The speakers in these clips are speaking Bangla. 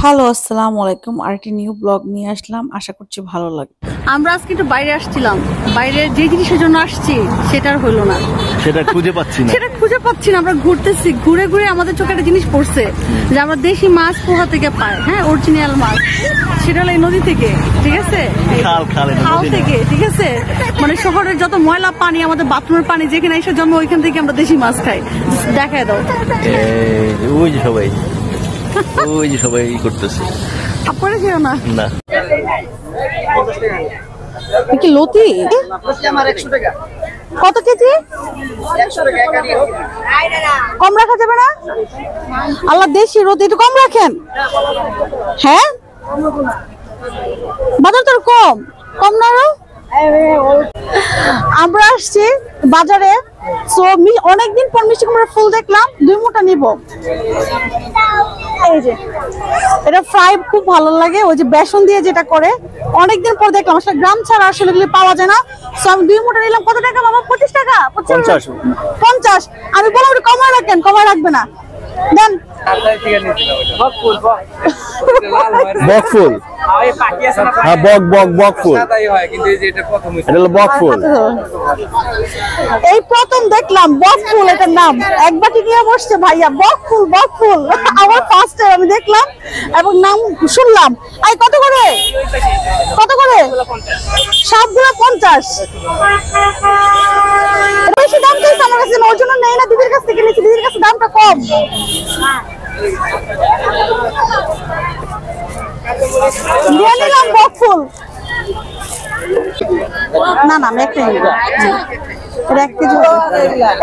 হ্যালো আসসালামু আলাইকুম। আরেকটি নিউ ব্লগ নিয়ে আসলাম, আশা করছি ভালো লাগবে। আমরা আজকে একটু বাইরে আসছিলাম, বাইরে যে জিনিসের জন্য আসছি সেটার হইলো না, সেটা খুঁজে পাচ্ছি না। আমরা ঘুরতেছি, ঘুরে ঘুরে আমাদের চোখে একটা জিনিস পড়ছে যে আমরা দেশি মাছ কোথা থেকে পাই। হ্যাঁ, অরিজিনাল মাছ, সেটা হলো এই নদী থেকে, ঠিক আছে, খাল থেকে, ঠিক আছে। মানে শহরের যত ময়লা পানি, আমাদের বাথরুমের পানি যেখানে এসে জন্ম, ওইখান থেকে আমরা দেশি মাছ খাই। দেখায় দাও, ওই যে সবাই করতেছে। আপনারা খেও না না কি লতি কত কেজি? কম রাখা যাবে না? আল্লাহ, দেশি রতি একটু কম রাখেন। হ্যাঁ, বাজার তো কম কম না। আমরা আসছি বাজারে, অনেকদিন পর মিষ্টি কুমড়ার ফুল দেখলাম, 2 মুঠা নিব। এই যে এটা ফ্রাই খুব ভালো লাগে, ওই যে বেসন দিয়ে যেটা করে, অনেকদিন পর দেখলাম। আসলে গ্রাম ছাড়া আসলে এগুলো পাওয়া যায় না। সো আমি 2 মুঠা নিলাম। কত টাকা বাবা? 25 টাকা? 50। আমি বললাম একটু কমায় রাখেন। কমায় রাখবে না, দেন। বকফুল এই প্রথম দেখলাম বকফুল, এটার নাম। এক বাটি নিয়ে বসছে ভাইয়া, বকফুল। আমার ফার্স্ট টাইম আমি দেখলাম এবং নাম শুনলাম। এই কত করে? সবগুলো 50। বেশি দাম চাইছে আমার কাছে, ওর জন্য নেই না, দিদির কাছ থেকে নিয়েছি। দিদির কাছে দামটা কম। দিয়ে নিলাম বকফুল। না আমি একটা নিব।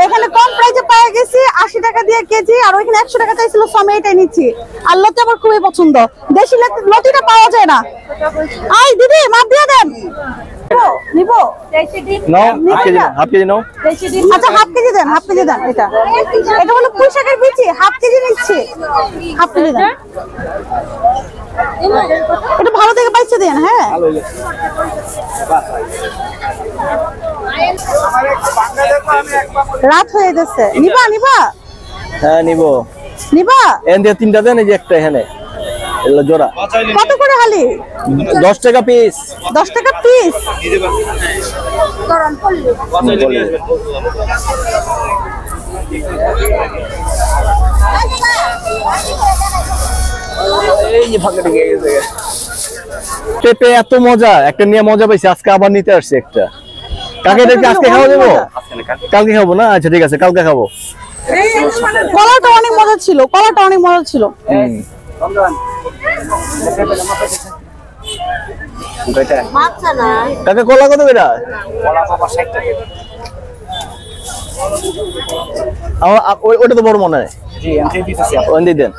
এখানে কম প্রাইসে পাওয়া গেছি, 80 টাকা দিয়ে কেজি, আর ওইখানে 100 টাকা চাইছিল। আমি এটাই নিচ্ছি। আর লতি আমার খুবই পছন্দ, দেশি লতিটা পাওয়া যায় না। আই দিদি, মাপ দিয়ে দেন। নিবো আচ্ছা, হাফ কেজি দেন। এটা হলো পুঁই শাকের বিচি, হাফ কেজি নিচ্ছি। হাফ কেজি দেন। এটা ভালো থেকে পাইছে দেন। হ্যাঁ, রাত হয়ে গেছে। নিবা? হ্যাঁ নিবা। এখানে 3টা দেন, এই যে একটা এখানে জোড়া। কত করে হালি? 10 টাকা পিস। 10 টাকা পিস। পেঁপে এত মজা, একটা নিয়ে মজা পাইছি, আজকে আবার নিতে আসছি একটা। কাকে আজকে খাওয়া দেবো? কালকে খাবো না? আচ্ছা ঠিক আছে, কালকে খাবো। কলাটা অনেক মজা ছিল। কাকে কলা কত বেটা? ওটা তো বড় মনে হয়। দেন।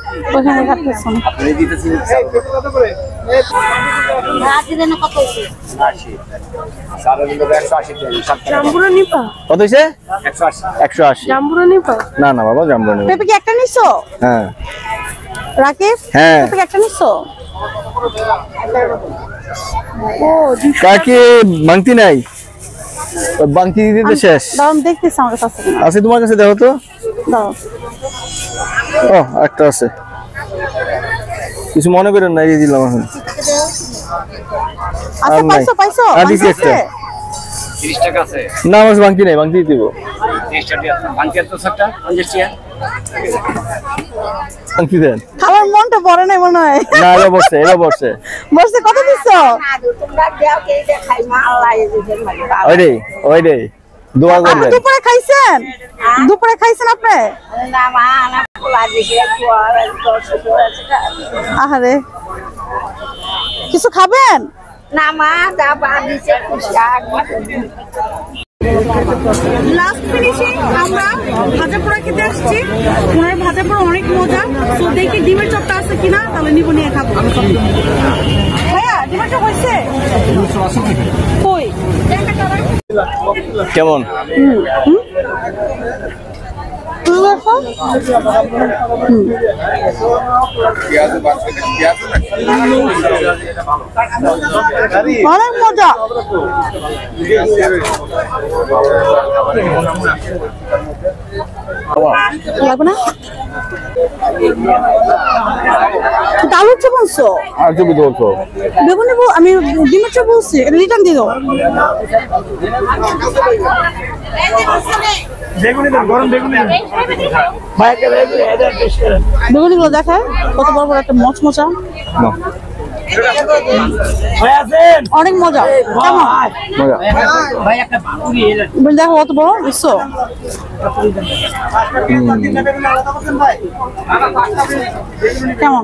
কত হয়েছে? 180। না বাবা, জাম্বুরা নিবা। পেঁপে কি একটা নিছো? হ্যাঁ। রাকিব, হ্যাঁ, পেঁপে কি একটা নিছো? কাকি বাংতি নাই? বাংতি দিতে শেষ। দাম দেখতেছ আমার কাছে আছে? তোমার কাছে দেখো তো। দাও। ও, একটা আছে, কিছু মনে করেন না, দিয়ে দিলাম এখন। আচ্ছা, পাইছো? 30 টাকা আছে না? আমার বাংতি নাই, বাংতি দিব। 30 টাকা বাংতি এত সস্তা, 50 টাকা বাংতি দেন। আমার মনটা পড়ে নাই মনে হয়। না, এরা বসে। কত দিছো? ওই রে দোয়া করবেন। দুপুরে খাইছেন আপনি? আহারে, কিছু খাবেন না? লাস্ট ফিনিশিং, আমরা ভাজা পোড়া খেতে আসছি। ওনার ভাজা পোড়া অনেক মজা। তো দেখি ডিমের চপটা আছে কিনা, তাহলে নিয়ে খাবো। ভাইয়া, ডিমের চপ হয়েছে? কই কেমন? অনেক মজা। লাগবে না? আলুর চপ আনছো? আর চুপি বলছো বেগুনি আমি ডিমের চপ বলছি, এটা রিটার্ন দিয়ে দাও। বেগুনি গুলো দেখায় কত বড় বড় একটা মচমচা, অনেক মজা। কেমন দেখো কত বড় বুঝছো? কেমন?